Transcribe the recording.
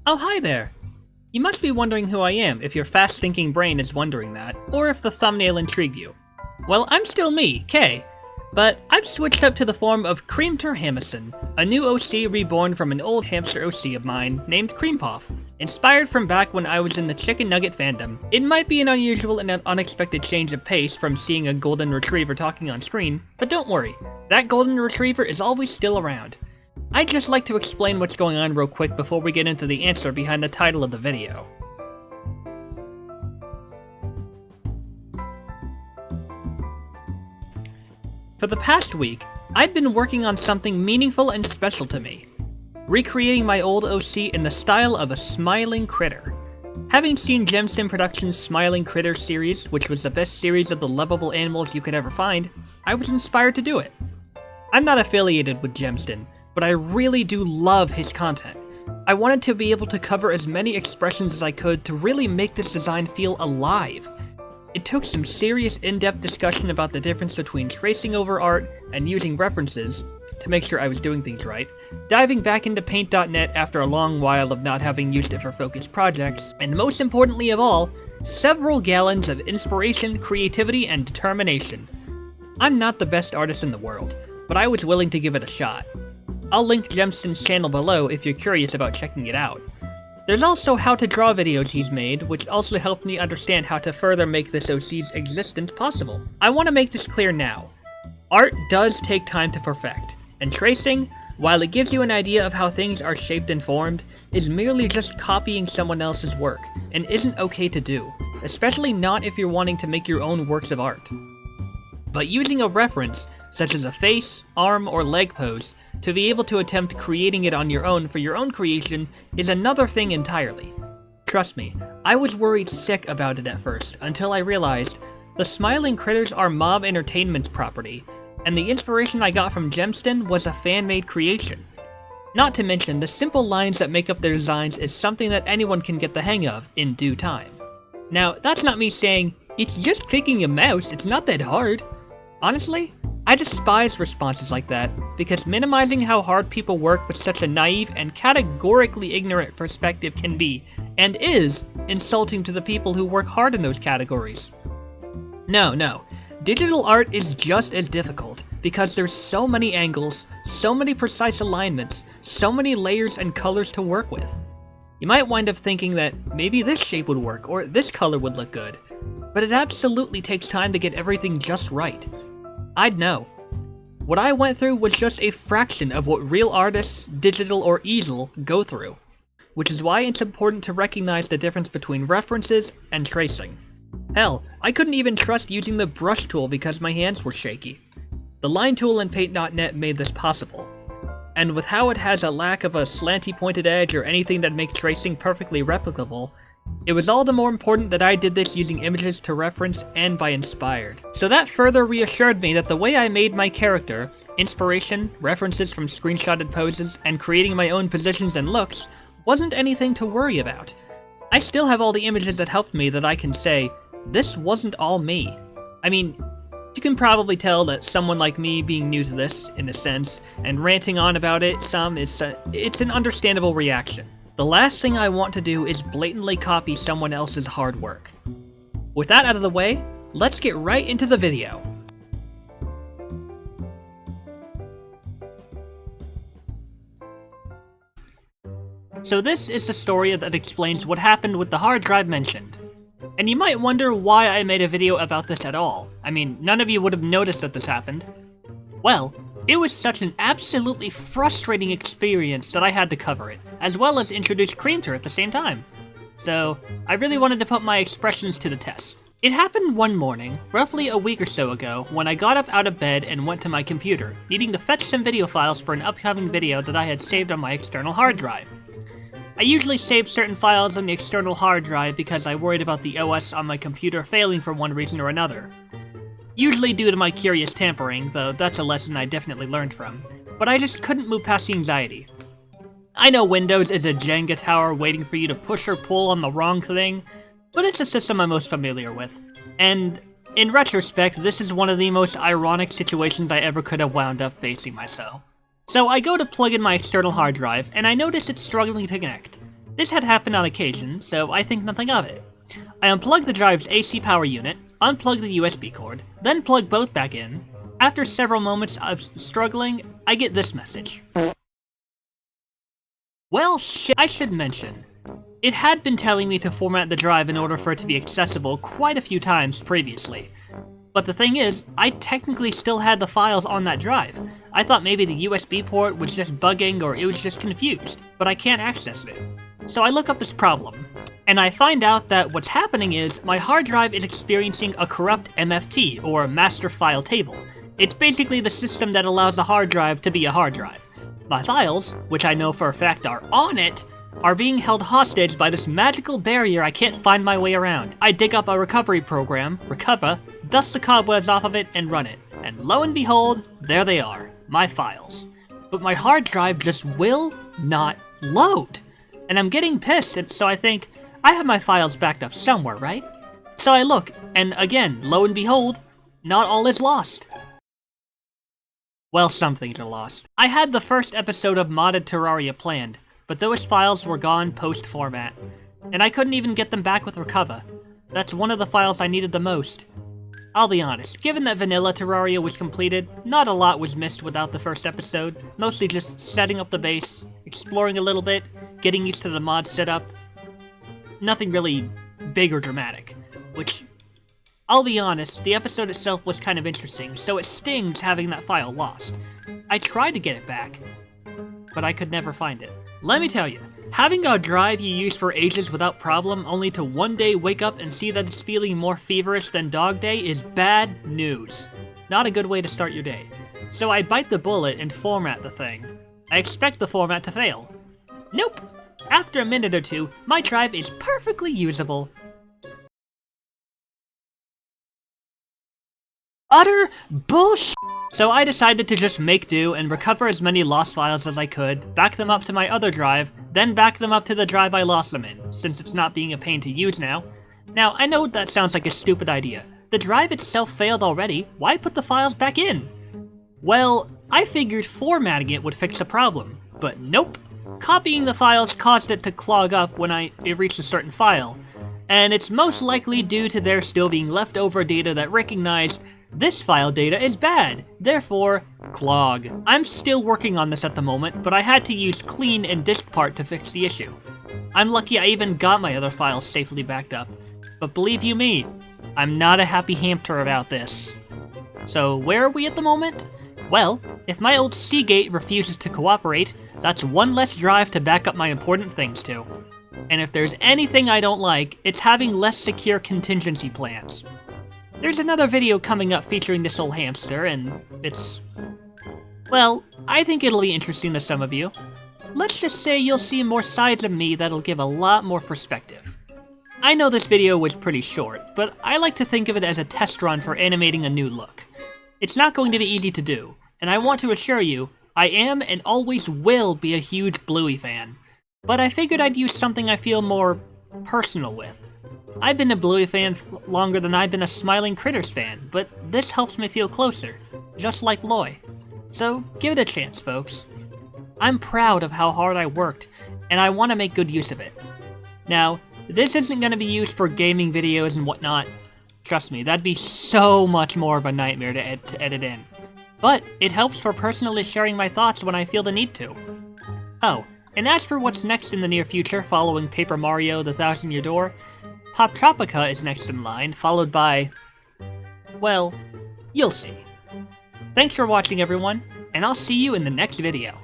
Oh, hi there! You must be wondering who I am if your fast-thinking brain is wondering that, or if the thumbnail intrigued you. Well, I'm still me, Kay, but I've switched up to the form of Creamter Hamison, a new OC reborn from an old hamster OC of mine named Creampuff, inspired from back when I was in the chicken nugget fandom. It might be an unusual and an unexpected change of pace from seeing a golden retriever talking on screen, but don't worry, that golden retriever is always still around. I'd just like to explain what's going on real quick before we get into the answer behind the title of the video. For the past week, I've been working on something meaningful and special to me. Recreating my old OC in the style of a smiling critter. Having seen Gemston Productions' Smiling Critter series, which was the best series of the lovable animals you could ever find, I was inspired to do it. I'm not affiliated with Gemston, but I really do love his content. I wanted to be able to cover as many expressions as I could to really make this design feel alive. It took some serious in-depth discussion about the difference between tracing over art and using references, to make sure I was doing things right, diving back into Paint.net after a long while of not having used it for focused projects, and most importantly of all, several gallons of inspiration, creativity, and determination. I'm not the best artist in the world, but I was willing to give it a shot. I'll link Gemston's channel below if you're curious about checking it out. There's also how to draw videos he's made, which also helped me understand how to further make this OC's existence possible. I want to make this clear now. Art does take time to perfect, and tracing, while it gives you an idea of how things are shaped and formed, is merely just copying someone else's work, and isn't okay to do, especially not if you're wanting to make your own works of art. But using a reference, such as a face, arm, or leg pose, to be able to attempt creating it on your own for your own creation is another thing entirely. Trust me, I was worried sick about it at first, until I realized the Smiling Critters are Mob Entertainment's property, and the inspiration I got from Gemston was a fan-made creation. Not to mention, the simple lines that make up their designs is something that anyone can get the hang of in due time. Now, that's not me saying, it's just clicking a mouse, it's not that hard. Honestly, I despise responses like that, because minimizing how hard people work with such a naive and categorically ignorant perspective can be, and is, insulting to the people who work hard in those categories. No, digital art is just as difficult, because there's so many angles, so many precise alignments, so many layers and colors to work with. You might wind up thinking that maybe this shape would work, or this color would look good, but it absolutely takes time to get everything just right. I'd know. What I went through was just a fraction of what real artists, digital or easel, go through, which is why it's important to recognize the difference between references and tracing. Hell, I couldn't even trust using the brush tool because my hands were shaky. The line tool in Paint.net made this possible, and with how it has a lack of a slanty pointed edge or anything that makes tracing perfectly replicable, it was all the more important that I did this using images to reference and by inspired. So that further reassured me that the way I made my character, inspiration, references from screenshotted poses, and creating my own positions and looks, wasn't anything to worry about. I still have all the images that helped me that I can say, this wasn't all me. I mean, you can probably tell that someone like me being new to this, in a sense, and ranting on about it some, it's an understandable reaction. The last thing I want to do is blatantly copy someone else's hard work. With that out of the way, let's get right into the video. So this is the story that explains what happened with the hard drive mentioned. And you might wonder why I made a video about this at all. I mean, none of you would have noticed that this happened. Well, it was such an absolutely frustrating experience that I had to cover it, as well as introduce Creamter at the same time. So, I really wanted to put my expressions to the test. It happened one morning, roughly a week or so ago, when I got up out of bed and went to my computer, needing to fetch some video files for an upcoming video that I had saved on my external hard drive. I usually save certain files on the external hard drive because I worried about the OS on my computer failing for one reason or another. Usually due to my curious tampering, though that's a lesson I definitely learned from, but I just couldn't move past the anxiety. I know Windows is a Jenga tower waiting for you to push or pull on the wrong thing, but it's a system I'm most familiar with. And in retrospect, this is one of the most ironic situations I ever could have wound up facing myself. So I go to plug in my external hard drive, and I notice it's struggling to connect. This had happened on occasion, so I think nothing of it. I unplug the drive's AC power unit, unplug the USB cord, then plug both back in. After several moments of struggling, I get this message. Well, shit, I should mention. It had been telling me to format the drive in order for it to be accessible quite a few times previously. But the thing is, I technically still had the files on that drive. I thought maybe the USB port was just bugging or it was just confused, but I can't access it. So I look up this problem, and I find out that what's happening is my hard drive is experiencing a corrupt MFT, or master file table. It's basically the system that allows a hard drive to be a hard drive. My files, which I know for a fact are on it, are being held hostage by this magical barrier I can't find my way around. I dig up a recovery program, Recover, dust the cobwebs off of it, and run it. And lo and behold, there they are, my files. But my hard drive just will not load. And I'm getting pissed, and so I think, I have my files backed up somewhere, right? So I look, and again, lo and behold, not all is lost. Well, some things are lost. I had the first episode of Modded Terraria planned, but those files were gone post-format, and I couldn't even get them back with Recover. That's one of the files I needed the most. I'll be honest, given that Vanilla Terraria was completed, not a lot was missed without the first episode, mostly just setting up the base, exploring a little bit, getting used to the mod setup. Nothing really big or dramatic, which, I'll be honest, the episode itself was kind of interesting, so it stings having that file lost. I tried to get it back, but I could never find it. Let me tell you, having a drive you use for ages without problem only to one day wake up and see that it's feeling more feverish than Dog Day is bad news. Not a good way to start your day. So I bite the bullet and format the thing. I expect the format to fail. Nope! After a minute or two, my drive is perfectly usable. Utter bullshit! So I decided to just make do and recover as many lost files as I could, back them up to my other drive, then back them up to the drive I lost them in, since it's not being a pain to use now. Now, I know that sounds like a stupid idea. The drive itself failed already, why put the files back in? Well, I figured formatting it would fix the problem, but nope. Copying the files caused it to clog up when it reached a certain file, and it's most likely due to there still being leftover data that recognized this file data is bad, therefore, clog. I'm still working on this at the moment, but I had to use clean and diskpart to fix the issue. I'm lucky I even got my other files safely backed up, but believe you me, I'm not a happy hamster about this. So where are we at the moment? Well, if my old Seagate refuses to cooperate, that's one less drive to back up my important things to. And if there's anything I don't like, it's having less secure contingency plans. There's another video coming up featuring this old hamster, and it's... well, I think it'll be interesting to some of you. Let's just say you'll see more sides of me that'll give a lot more perspective. I know this video was pretty short, but I like to think of it as a test run for animating a new look. It's not going to be easy to do, and I want to assure you, I am and always will be a huge Bluey fan. But I figured I'd use something I feel more personal with. I've been a Bluey fan longer than I've been a Smiling Critters fan, but this helps me feel closer, just like Loy. So give it a chance, folks. I'm proud of how hard I worked, and I want to make good use of it. Now, this isn't going to be used for gaming videos and whatnot. Trust me, that'd be so much more of a nightmare to edit in. But it helps for personally sharing my thoughts when I feel the need to. Oh, and as for what's next in the near future following Paper Mario: The Thousand Year Door, Pop Tropica is next in line, followed by... well, you'll see. Thanks for watching, everyone, and I'll see you in the next video.